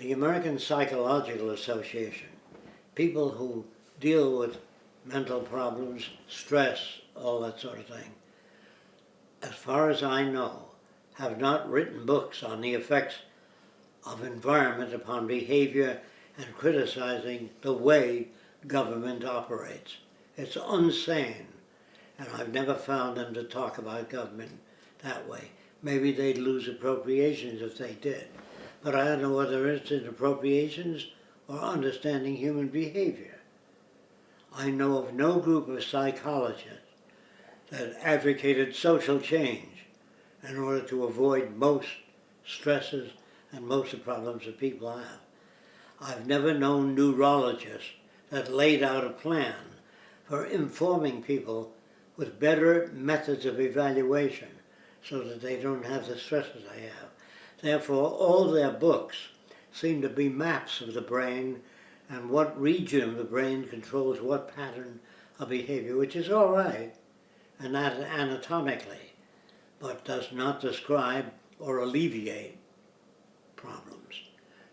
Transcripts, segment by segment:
The American Psychological Association, people who deal with mental problems, stress, all that sort of thing, as far as I know, have not written books on the effects of environment upon behavior and criticizing the way government operates. It's insane, and I've never found them to talk about government that way. Maybe they'd lose appropriations if they did, but I don't know whether it's in appropriations or understanding human behavior. I know of no group of psychologists that advocated social change in order to avoid most stresses and most of the problems that people have. I've never known neurologists that laid out a plan for informing people with better methods of evaluation so that they don't have the stresses they have. Therefore, all their books seem to be maps of the brain and what region of the brain controls what pattern of behavior, which is all right, and that anatomically, but does not describe or alleviate problems.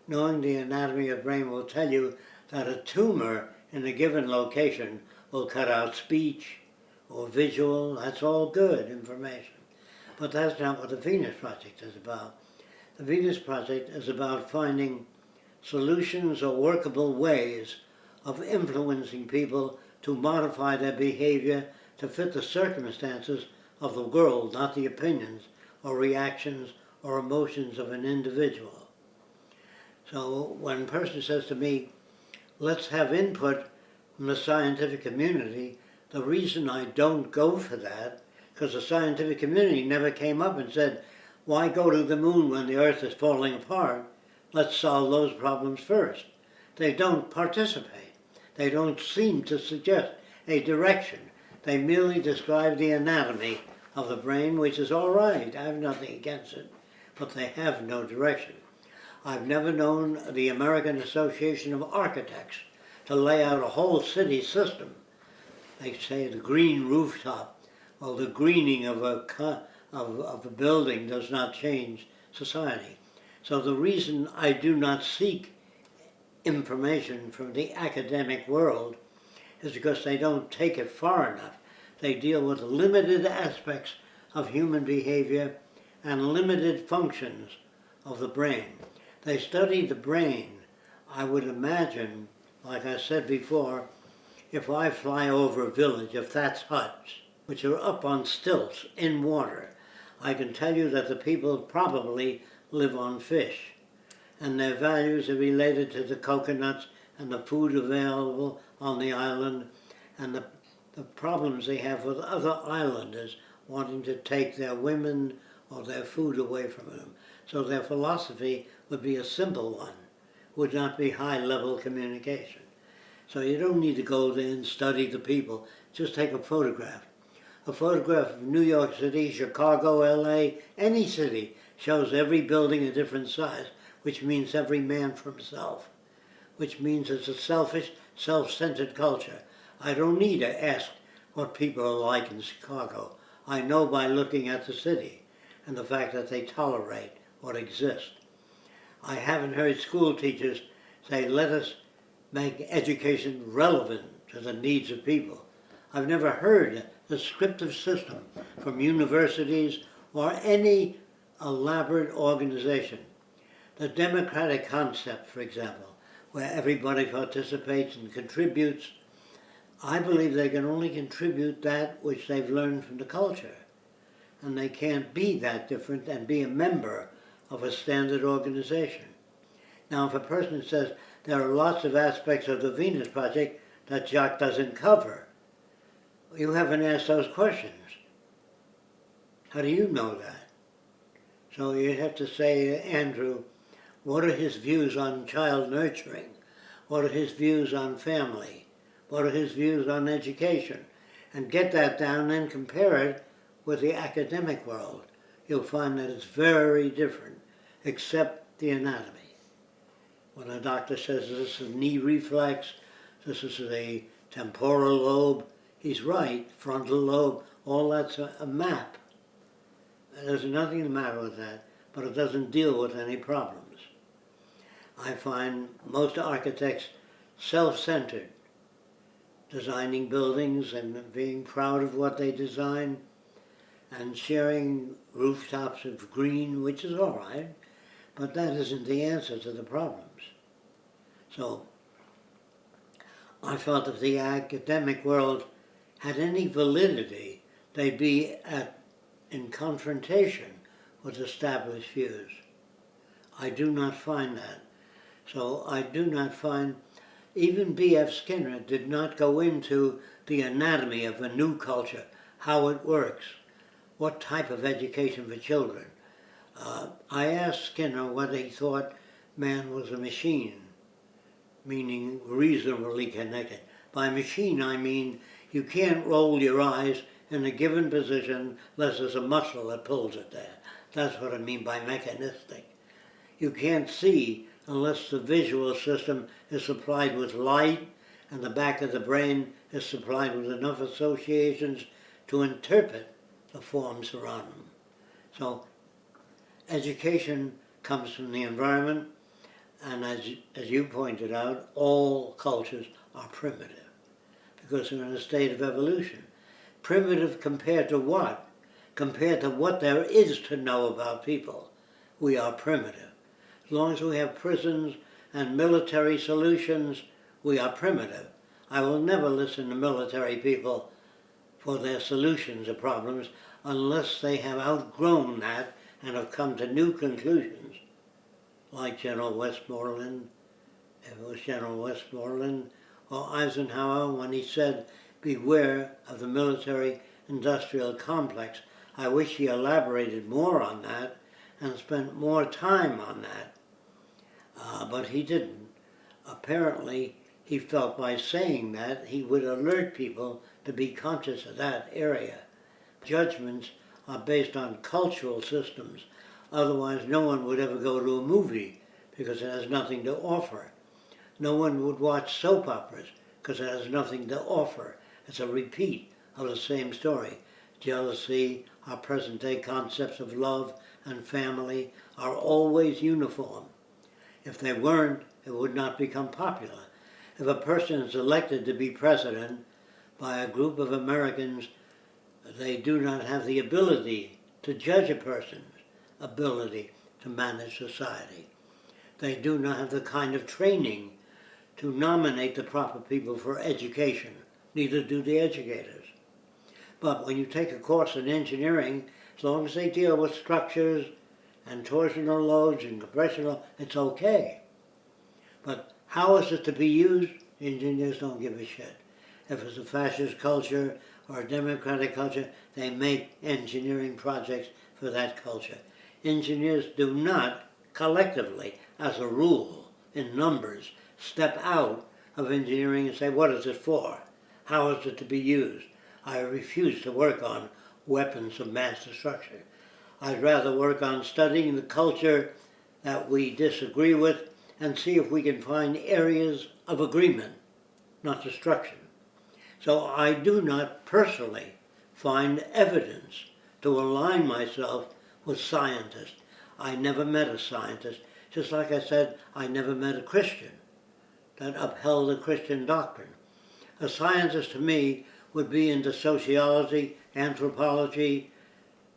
Knowing the anatomy of the brain will tell you that a tumor in a given location will cut out speech or visual. That's all good information. But that's not what the Venus Project is about. The Venus Project is about finding solutions or workable ways of influencing people to modify their behavior to fit the circumstances of the world, not the opinions or reactions or emotions of an individual. So when a person says to me, let's have input from the scientific community, the reason I don't go for that, because the scientific community never came up and said, why go to the moon when the Earth is falling apart? Let's solve those problems first. They don't participate. They don't seem to suggest a direction. They merely describe the anatomy of the brain, which is all right. I have nothing against it, but they have no direction. I've never known the American Association of Architects to lay out a whole city system. They say the green rooftop, well, the greening of a building does not change society. So the reason I do not seek information from the academic world is because they don't take it far enough. They deal with limited aspects of human behavior and limited functions of the brain. They study the brain, I would imagine, like I said before, if I fly over a village of thatched huts, which are up on stilts in water, I can tell you that the people probably live on fish, and their values are related to the coconuts and the food available on the island, and the problems they have with other islanders wanting to take their women or their food away from them. So their philosophy would be a simple one, would not be high-level communication. So you don't need to go there and study the people, just take a photograph. A photograph of New York City, Chicago, LA, any city, shows every building a different size, which means every man for himself, which means it's a selfish, self-centered culture. I don't need to ask what people are like in Chicago. I know by looking at the city and the fact that they tolerate what exists. I haven't heard school teachers say, let us make education relevant to the needs of people. I've never heard a descriptive system from universities or any elaborate organization. The democratic concept, for example, where everybody participates and contributes, I believe they can only contribute that which they've learned from the culture. And they can't be that different and be a member of a standard organization. Now, if a person says there are lots of aspects of the Venus Project that Jacque doesn't cover, you haven't asked those questions. How do you know that? So you have to say, Andrew, what are his views on child nurturing? What are his views on family? What are his views on education? And get that down and compare it with the academic world. You'll find that it's very different, except the anatomy. When a doctor says this is a knee reflex, this is a temporal lobe, he's right, frontal lobe, all that's a map. There's nothing the matter with that, but it doesn't deal with any problems. I find most architects self-centered, designing buildings and being proud of what they design, and sharing rooftops of green, which is all right, but that isn't the answer to the problems. So I felt if the academic world had any validity, they'd be in confrontation with established views. I do not find that. So I do not find, even B.F. Skinner did not go into the anatomy of a new culture, how it works, what type of education for children. I asked Skinner whether he thought man was a machine, meaning reasonably connected. By machine I mean you can't roll your eyes in a given position unless there's a muscle that pulls it there. That's what I mean by mechanistic. You can't see unless the visual system is supplied with light and the back of the brain is supplied with enough associations to interpret the forms around them. So education comes from the environment, and as you pointed out, all cultures are primitive because they're in a state of evolution. Primitive compared to what? Compared to what there is to know about people. We are primitive. As long as we have prisons and military solutions, we are primitive. I will never listen to military people for their solutions to problems unless they have outgrown that and have come to new conclusions, like General Westmoreland, if it was General Westmoreland, or Eisenhower when he said, beware of the military-industrial complex. I wish he elaborated more on that and spent more time on that, but he didn't. Apparently, he felt by saying that he would alert people to be conscious of that area. Judgments are based on cultural systems. Otherwise, no one would ever go to a movie because it has nothing to offer. No one would watch soap operas because it has nothing to offer. It's a repeat of the same story. Jealousy, our present-day concepts of love and family are always uniform. If they weren't, it would not become popular. If a person is elected to be president by a group of Americans, they do not have the ability to judge a person's ability to manage society. They do not have the kind of training to nominate the proper people for education. Neither do the educators. But when you take a course in engineering, as long as they deal with structures and torsional loads and compression loads, it's okay. But how is it to be used? Engineers don't give a shit. If it's a fascist culture or a democratic culture, they make engineering projects for that culture. Engineers do not collectively, as a rule, in numbers, step out of engineering and say, what is it for? How is it to be used? I refuse to work on weapons of mass destruction. I'd rather work on studying the culture that we disagree with and see if we can find areas of agreement, not destruction. So I do not personally find evidence to align myself with scientists. I never met a scientist. Just like I said, I never met a Christian that upheld a Christian doctrine. A scientist to me would be into sociology, anthropology,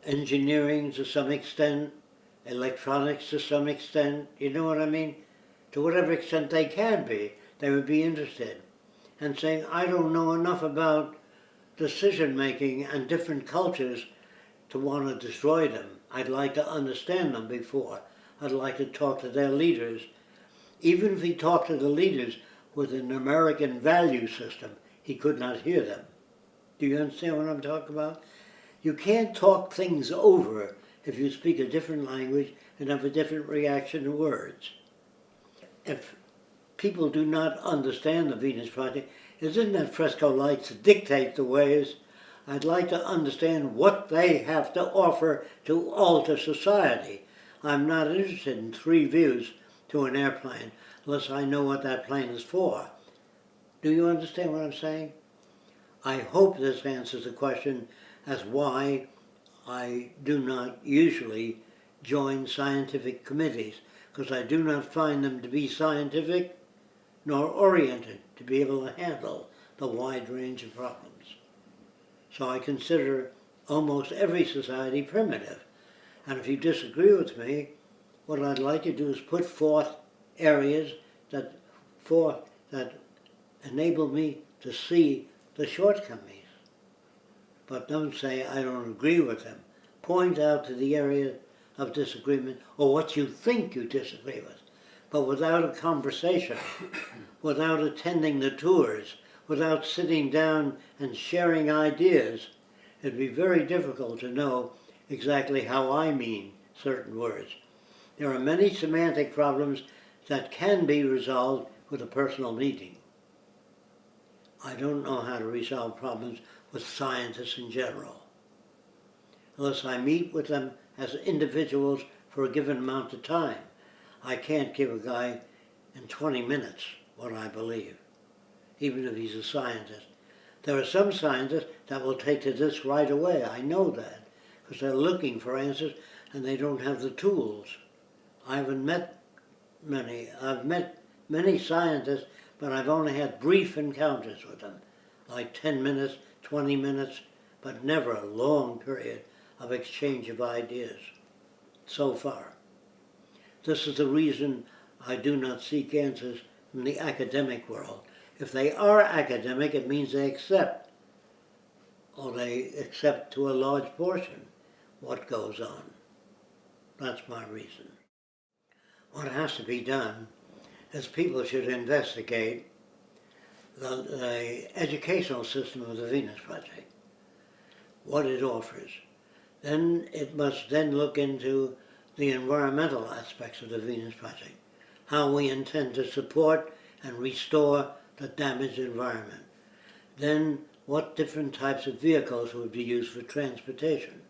engineering to some extent, electronics to some extent, you know what I mean? To whatever extent they can be, they would be interested. And saying, I don't know enough about decision-making and different cultures to want to destroy them. I'd like to understand them before. I'd like to talk to their leaders. Even if he talked to the leaders with an American value system, he could not hear them. Do you understand what I'm talking about? You can't talk things over if you speak a different language and have a different reaction to words. If people do not understand the Venus Project, isn't that Fresco likes to dictate the ways? I'd like to understand what they have to offer to alter society. I'm not interested in 3 views to an airplane unless I know what that plane is for. Do you understand what I'm saying? I hope this answers the question as why I do not usually join scientific committees. because I do not find them to be scientific nor oriented to be able to handle the wide range of problems. So I consider almost every society primitive. And if you disagree with me, what I'd like to do is put forth areas that enable me to see the shortcomings. But don't say I don't agree with them. Point out to the area of disagreement or what you think you disagree with. But without a conversation, without attending the tours, without sitting down and sharing ideas, it'd be very difficult to know exactly how I mean certain words. There are many semantic problems that can be resolved with a personal meeting. I don't know how to resolve problems with scientists in general, unless I meet with them as individuals for a given amount of time. I can't give a guy in 20 minutes what I believe, even if he's a scientist. There are some scientists that will take to this right away. I know that, because they're looking for answers and they don't have the tools. I haven't met many. I've met many scientists, but I've only had brief encounters with them, like 10 minutes, 20 minutes, but never a long period of exchange of ideas, so far. This is the reason I do not seek answers from the academic world. If they are academic, it means they accept, or they accept to a large portion, what goes on. That's my reason. What has to be done is people should investigate the educational system of the Venus Project, what it offers. Then it must then look into the environmental aspects of the Venus Project, how we intend to support and restore the damaged environment. Then what different types of vehicles would be used for transportation,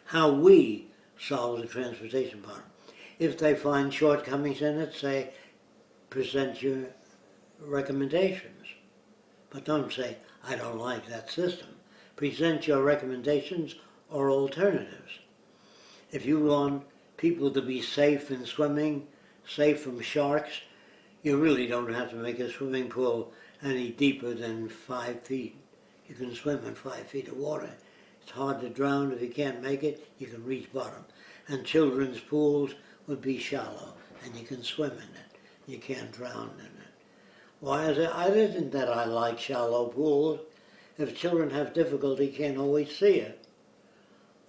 how we solve the transportation problem. If they find shortcomings in it, say, present your recommendations. But don't say, I don't like that system. Present your recommendations or alternatives. If you want people to be safe in swimming, safe from sharks, you really don't have to make a swimming pool any deeper than 5 feet. You can swim in 5 feet of water. It's hard to drown. If you can't make it, you can reach bottom. And children's pools would be shallow, and you can swim in it. You can't drown in it. Why is it? It isn't that I like shallow pools. If children have difficulty, can't always see it.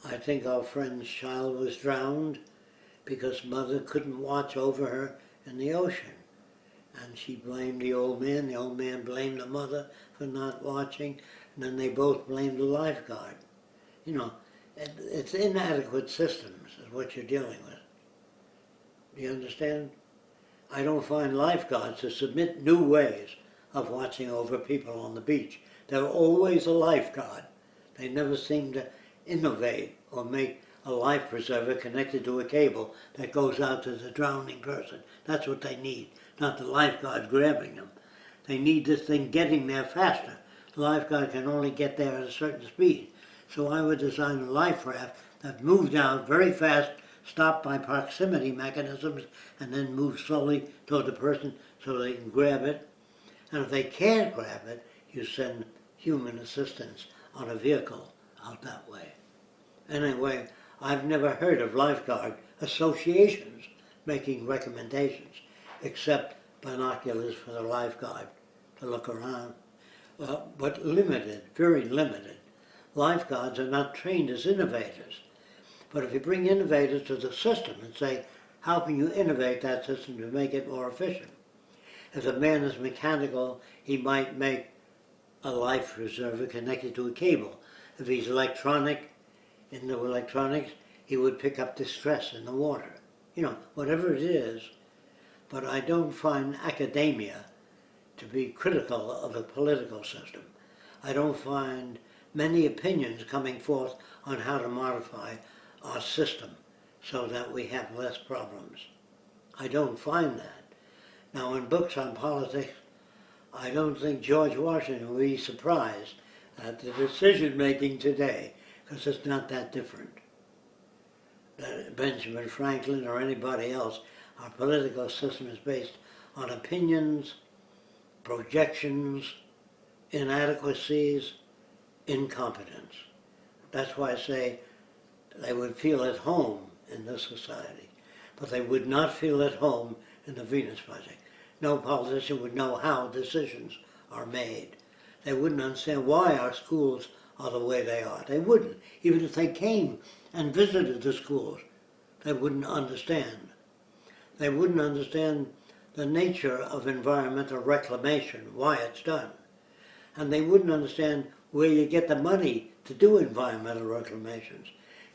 I think our friend's child was drowned because mother couldn't watch over her in the ocean. And she blamed the old man blamed the mother for not watching, and then they both blamed the lifeguard. You know, it's inadequate systems is what you're dealing with. Do you understand? I don't find lifeguards to submit new ways of watching over people on the beach. They're always a lifeguard. They never seem to innovate or make a life preserver connected to a cable that goes out to the drowning person. That's what they need, not the lifeguard grabbing them. They need this thing getting there faster. The lifeguard can only get there at a certain speed. So I would design a life raft that moved out very fast, stopped by proximity mechanisms, and then move slowly toward the person so they can grab it. And if they can't grab it, you send human assistance on a vehicle out that way. Anyway, I've never heard of lifeguard associations making recommendations, except binoculars for the lifeguard to look around. But limited, very limited. Lifeguards are not trained as innovators. But if you bring innovators to the system and say, how can you innovate that system to make it more efficient? If a man is mechanical, he might make a life preserver connected to a cable. If he's electronic, into electronics, he would pick up the stress in the water. You know, whatever it is. But I don't find academia to be critical of the political system. I don't find many opinions coming forth on how to modify our system so that we have less problems. I don't find that. Now, in books on politics, I don't think George Washington will be surprised at the decision-making today, because it's not that different. Benjamin Franklin or anybody else. Our political system is based on opinions, projections, inadequacies, incompetence. That's why I say they would feel at home in this society, but they would not feel at home in the Venus Project. No politician would know how decisions are made. They wouldn't understand why our schools are the way they are. They wouldn't. Even if they came and visited the schools, they wouldn't understand. They wouldn't understand the nature of environmental reclamation, why it's done. And they wouldn't understand where you get the money to do environmental reclamations.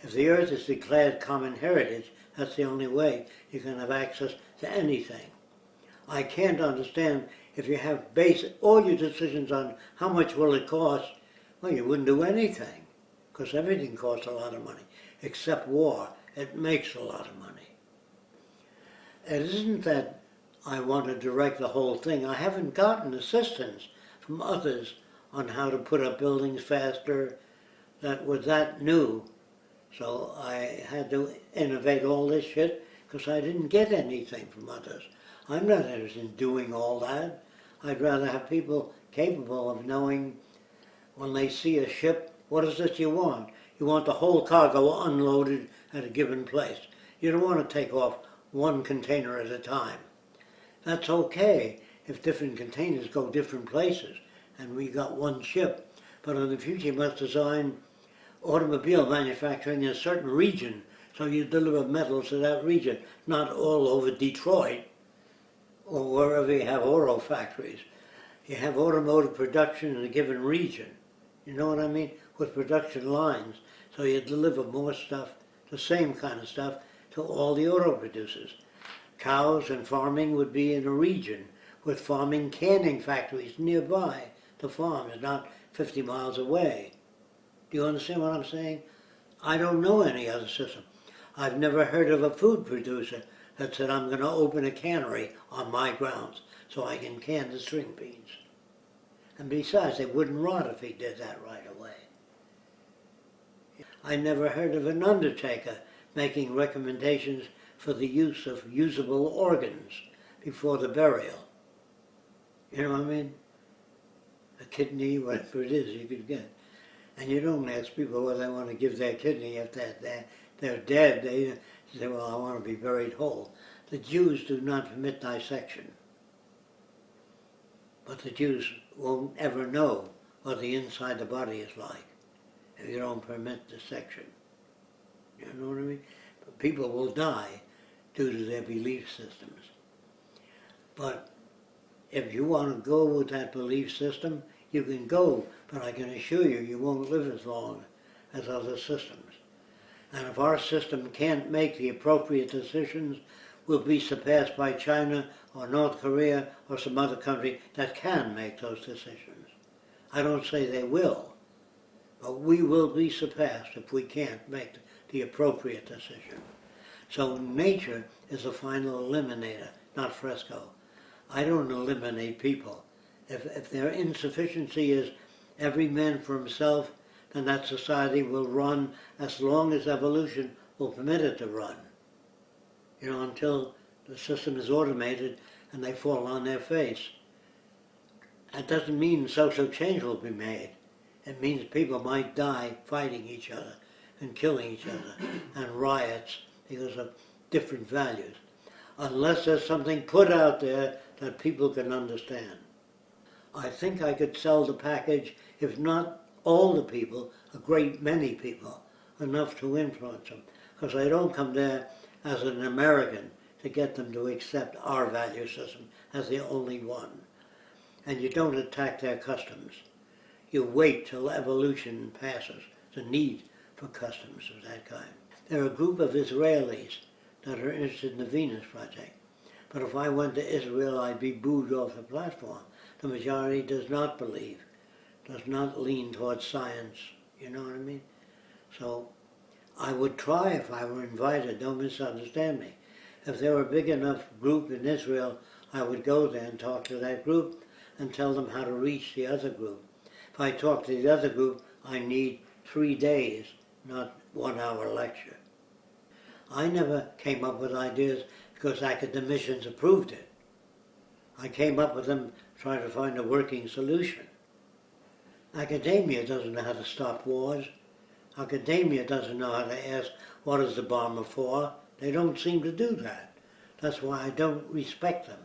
If the earth is declared common heritage, that's the only way you can have access to anything. I can't understand if you have based all your decisions on how much will it cost, well, you wouldn't do anything, because everything costs a lot of money, except war. It makes a lot of money. It isn't that I want to direct the whole thing. I haven't gotten assistance from others on how to put up buildings faster that was that new. So I had to innovate all this shit because I didn't get anything from others. I'm not interested in doing all that. I'd rather have people capable of knowing when they see a ship, what is it you want? You want the whole cargo unloaded at a given place. You don't want to take off one container at a time. That's okay if different containers go different places and we got one ship. But in the future you must design automobile manufacturing in a certain region so you deliver metals to that region, not all over Detroit or wherever you have auto factories. You have automotive production in a given region. You know what I mean? With production lines. So you deliver more stuff, the same kind of stuff, to all the auto producers. Cows and farming would be in a region with farming canning factories nearby the farm, is not 50 miles away. Do you understand what I'm saying? I don't know any other system. I've never heard of a food producer that said, I'm going to open a cannery on my grounds so I can can the string beans. And besides, they wouldn't rot if he did that right away. I never heard of an undertaker making recommendations for the use of usable organs before the burial. You know what I mean? A kidney, whatever it is you could get. And you don't ask people whether they want to give their kidney if they're dead. They say, well, I want to be buried whole. The Jews do not permit dissection. But the Jews won't ever know what the inside of the body is like if you don't permit dissection. You know what I mean? But people will die due to their belief systems. But if you want to go with that belief system, you can go, but I can assure you, you won't live as long as other systems. And if our system can't make the appropriate decisions, we'll be surpassed by China or North Korea or some other country that can make those decisions. I don't say they will, but we will be surpassed if we can't make the appropriate decision. So nature is the final eliminator, not Fresco. I don't eliminate people. If their insufficiency is every man for himself, then that society will run as long as evolution will permit it to run. You know, until the system is automated and they fall on their face. That doesn't mean social change will be made. It means people might die fighting each other and killing each other and riots because of different values, unless there's something put out there that people can understand. I think I could sell the package, if not all the people, a great many people, enough to influence them, because I don't come there as an American to get them to accept our value system as the only one. And you don't attack their customs. You wait till evolution passes, the need for customs of that kind. There are a group of Israelis that are interested in the Venus Project. But if I went to Israel, I'd be booed off the platform. The majority does not believe, does not lean towards science, you know what I mean? So I would try if I were invited, don't misunderstand me. If there were a big enough group in Israel, I would go there and talk to that group and tell them how to reach the other group. If I talk to the other group, I need 3 days, not 1 hour lecture. I never came up with ideas because academicians approved it. I came up with them trying to find a working solution. Academia doesn't know how to stop wars. Academia doesn't know how to ask, what is the bomber for? They don't seem to do that. That's why I don't respect them.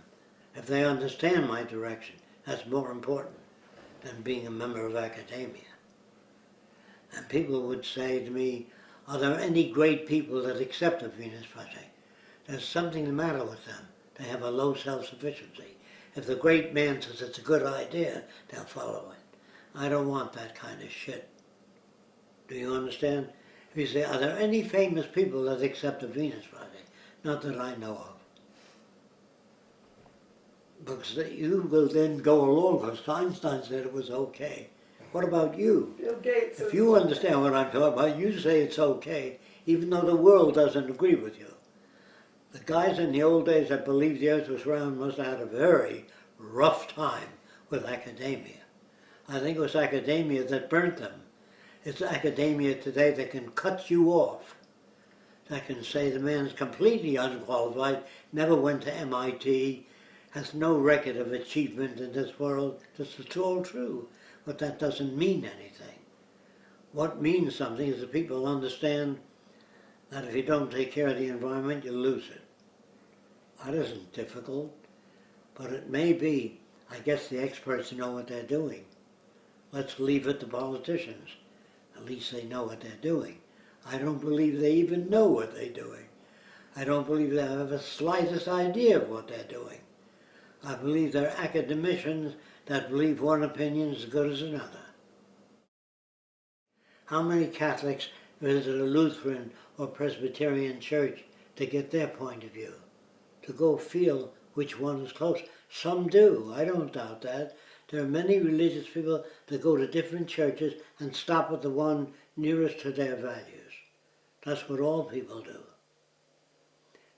If they understand my direction, that's more important than being a member of academia. And people would say to me, are there any great people that accept the Venus Project? There's something the matter with them. They have a low self-sufficiency. If the great man says it's a good idea, they'll follow it. I don't want that kind of shit. Do you understand? If you say, are there any famous people that accept the Venus Project? Not that I know of. Because you will then go along, because Einstein said it was okay. What about you? Bill Gates. If you understand what I'm talking about, you say it's okay, even though the world doesn't agree with you. The guys in the old days that believed the earth was round must have had a very rough time with academia. I think it was academia that burnt them. It's academia today that can cut you off. That can say the man's completely unqualified, never went to MIT, has no record of achievement in this world. This is all true, but that doesn't mean anything. What means something is that people understand that if you don't take care of the environment, you lose it. That isn't difficult, but it may be. I guess the experts know what they're doing. Let's leave it to politicians. At least they know what they're doing. I don't believe they even know what they're doing. I don't believe they have the slightest idea of what they're doing. I believe they're academicians that believe one opinion is as good as another. How many Catholics visit a Lutheran or Presbyterian church to get their point of view? To go feel which one is close? Some do, I don't doubt that. There are many religious people that go to different churches and stop at the one nearest to their values. That's what all people do.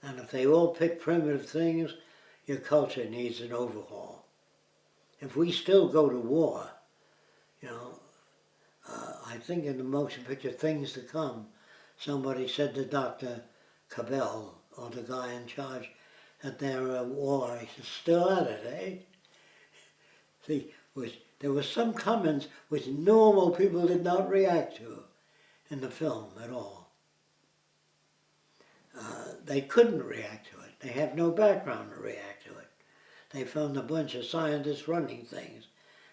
And if they all pick primitive things, your culture needs an overhaul. If we still go to war, you know, I think in the motion picture Things to Come, somebody said to Dr. Cabell, or the guy in charge, that they're at war. He said, still at it, eh? See, there were some comments which normal people did not react to in the film at all. They couldn't react to it. They have no background to react to it. They found a bunch of scientists running things,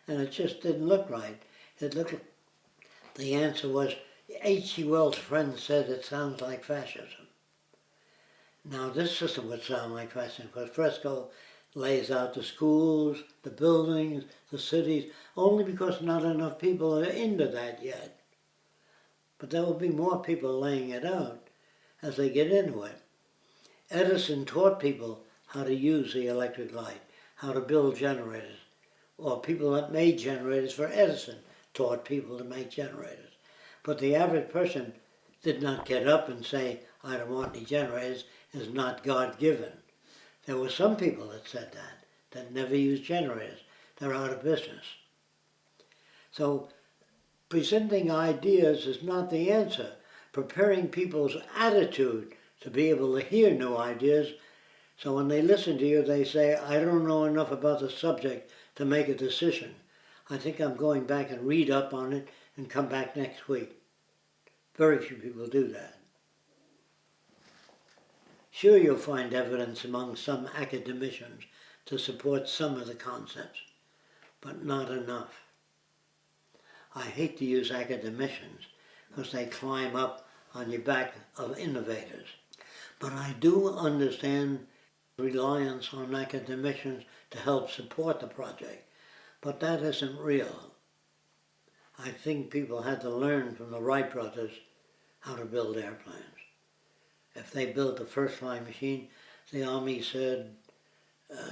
and it just didn't look right. It looked like the answer was, H.G. Wells' friend said it sounds like fascism. Now this system would sound like fascism, because Fresco lays out the schools, the buildings, the cities, only because not enough people are into that yet. But there will be more people laying it out as they get into it. Edison taught people how to use the electric light, how to build generators, or people that made generators for Edison taught people to make generators. But the average person did not get up and say, I don't want any generators, is not God-given. There were some people that said that never used generators. They're out of business. So presenting ideas is not the answer. Preparing people's attitude to be able to hear new ideas, so when they listen to you, they say, I don't know enough about the subject to make a decision. I think I'm going back and read up on it and come back next week. Very few people do that. Sure, you'll find evidence among some academicians to support some of the concepts, but not enough. I hate to use academicians because they climb up on your back of innovators. But I do understand reliance on academicians to help support the project, but that isn't real. I think people had to learn from the Wright brothers how to build airplanes. If they built the first flying machine, the Army said,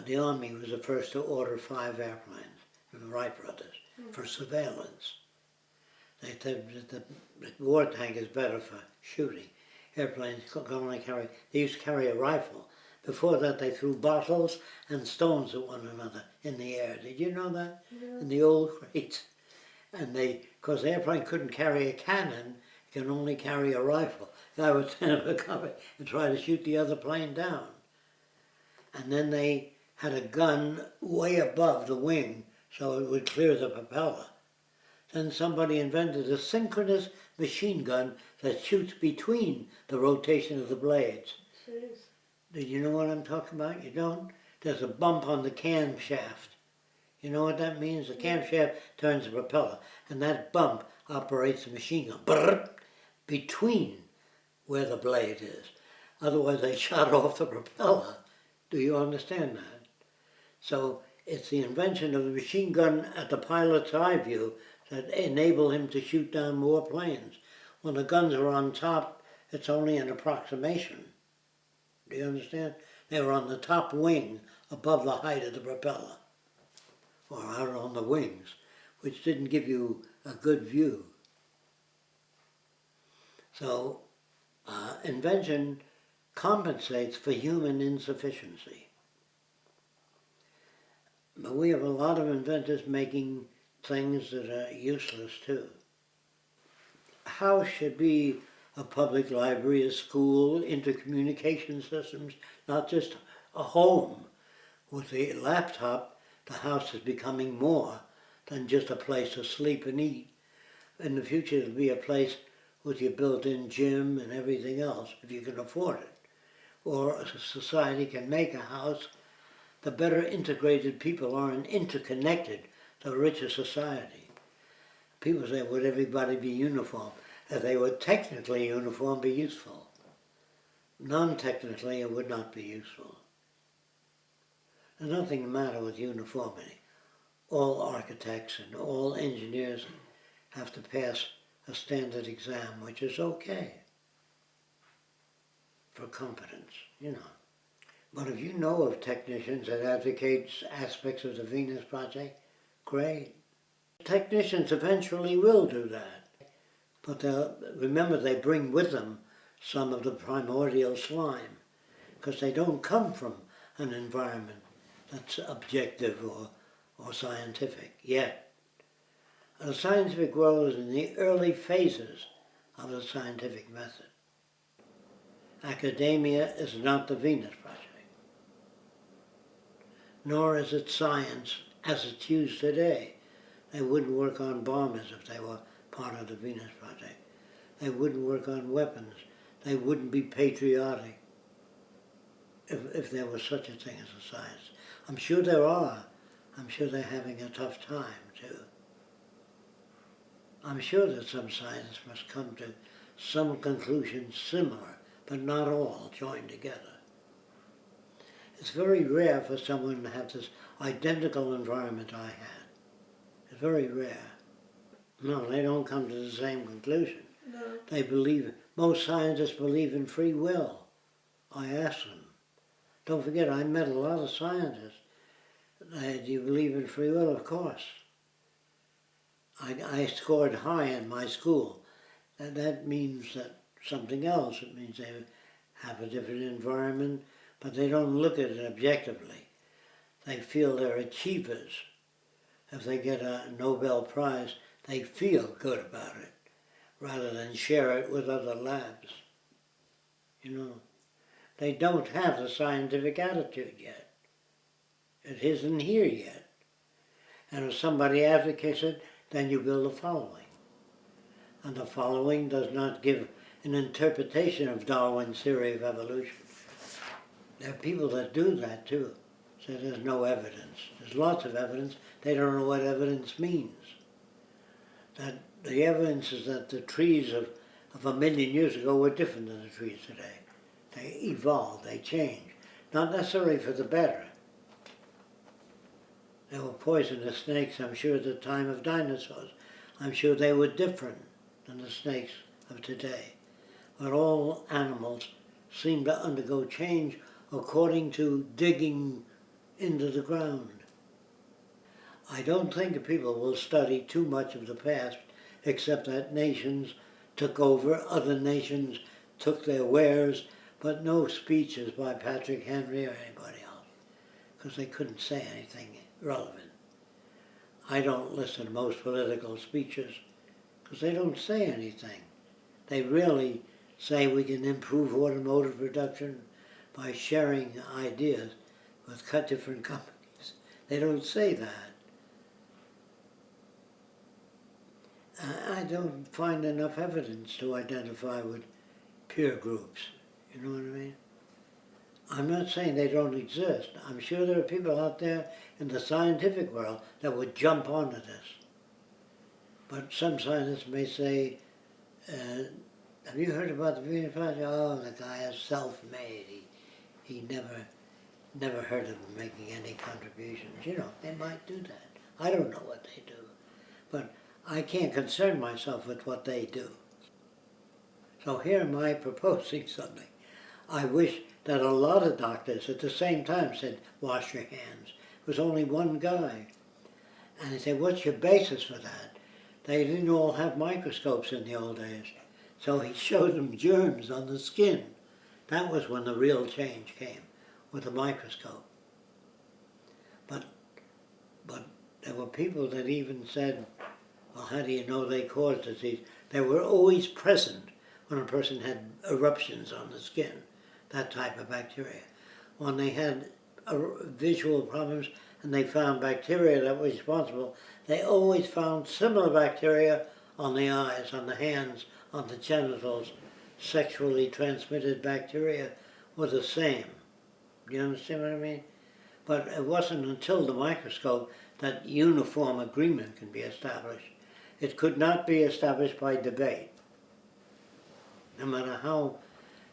the Army was the first to order 5 airplanes from the Wright brothers for surveillance. They said that the war tank is better for shooting. Airplanes can only carry, they used to carry a rifle. Before that they threw bottles and stones at one another in the air. Did you know that? Yeah. In the old crates. And because the airplane couldn't carry a cannon, it can only carry a rifle. guy would stand up a cover and try to shoot the other plane down. And then they had a gun way above the wing so it would clear the propeller. Then somebody invented a synchronous machine gun that shoots between the rotation of the blades. Jeez. Do you know what I'm talking about? You don't? There's a bump on the camshaft. You know what that means? The camshaft turns the propeller, and that bump operates the machine gun. Brrr, between where the blade is. Otherwise they shot off the propeller. Do you understand that? So it's the invention of the machine gun at the pilot's eye view that enable him to shoot down more planes. When the guns are on top, it's only an approximation. Do you understand? They were on the top wing above the height of the propeller, or out on the wings, which didn't give you a good view. So invention compensates for human insufficiency. But we have a lot of inventors making things that are useless too. A house should be a public library, a school, intercommunication systems, not just a home. With the laptop, the house is becoming more than just a place to sleep and eat. In the future, it'll be a place with your built-in gym and everything else, if you can afford it. Or a society can make a house. The better integrated people are and interconnected, the richer society. People say, would everybody be uniform? If they were technically uniform, be useful. Non-technically, it would not be useful. There's nothing the matter with uniformity. All architects and all engineers have to pass a standard exam, which is okay for competence, you know. But if you know of technicians that advocate aspects of the Venus Project, great. Technicians eventually will do that. But remember, they bring with them some of the primordial slime, because they don't come from an environment that's objective or scientific yet. The scientific world is in the early phases of the scientific method. Academia is not the Venus Project, nor is it science as it's used today. They wouldn't work on bombers if they were part of the Venus Project. They wouldn't work on weapons. They wouldn't be patriotic if there was such a thing as a science. I'm sure there are. I'm sure they're having a tough time too. I'm sure that some scientists must come to some conclusions similar, but not all joined together. It's very rare for someone to have this identical environment I had. It's very rare. No, they don't come to the same conclusion. No. They believe, most scientists believe in free will. I asked them. Don't forget, I met a lot of scientists. Do you believe in free will? Of course. I scored high in my school. And that means that something else. It means they have a different environment, but they don't look at it objectively. They feel they're achievers. If they get a Nobel Prize, they feel good about it, rather than share it with other labs. You know, they don't have the scientific attitude yet. It isn't here yet. And if somebody advocates it, then you build a following. And the following does not give an interpretation of Darwin's theory of evolution. There are people that do that too. Say there's no evidence. There's lots of evidence. They don't know what evidence means. That the evidence is that the trees of 1 million years ago were different than the trees today. They evolved, they changed. Not necessarily for the better. There were poisonous snakes, I'm sure, at the time of dinosaurs. I'm sure they were different than the snakes of today. But all animals seem to undergo change according to digging into the ground. I don't think people will study too much of the past, except that nations took over, other nations took their wares, but no speeches by Patrick Henry or anybody else, because they couldn't say anything relevant. I don't listen to most political speeches, because they don't say anything. They really say we can improve automotive production by sharing ideas with different companies. They don't say that. I don't find enough evidence to identify with peer groups. You know what I mean? I'm not saying they don't exist. I'm sure there are people out there in the scientific world that would jump onto this. But some scientists may say, have you heard about the Venus Project? Oh, the guy is self-made. He never heard of him making any contributions. You know, they might do that. I don't know what they do. But I can't concern myself with what they do. So here am I proposing something. I wish that a lot of doctors at the same time said, wash your hands. It was only one guy. And he said, what's your basis for that? They didn't all have microscopes in the old days. So he showed them germs on the skin. That was when the real change came, with the microscope. But there were people that even said, well, how do you know they caused disease? They were always present when a person had eruptions on the skin, that type of bacteria. When they had visual problems and they found bacteria that were responsible, they always found similar bacteria on the eyes, on the hands, on the genitals. Sexually transmitted bacteria were the same. Do you understand what I mean? But it wasn't until the microscope that uniform agreement can be established. It could not be established by debate. No matter how,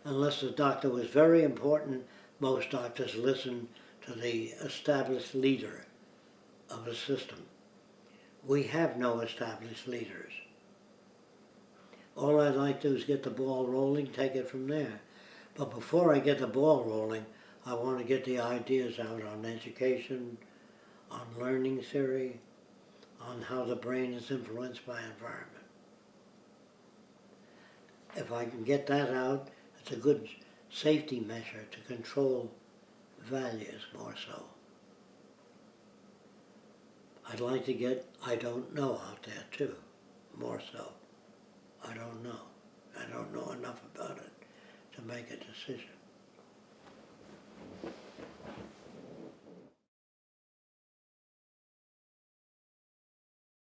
unless the doctor was very important, most doctors listen to the established leader of a system. We have no established leaders. All I'd like to do is get the ball rolling, take it from there. But before I get the ball rolling, I want to get the ideas out on education, on learning theory, on how the brain is influenced by environment. If I can get that out, it's a good safety measure to control values more so. I'd like to get I don't know out there too, more so. I don't know. I don't know enough about it to make a decision.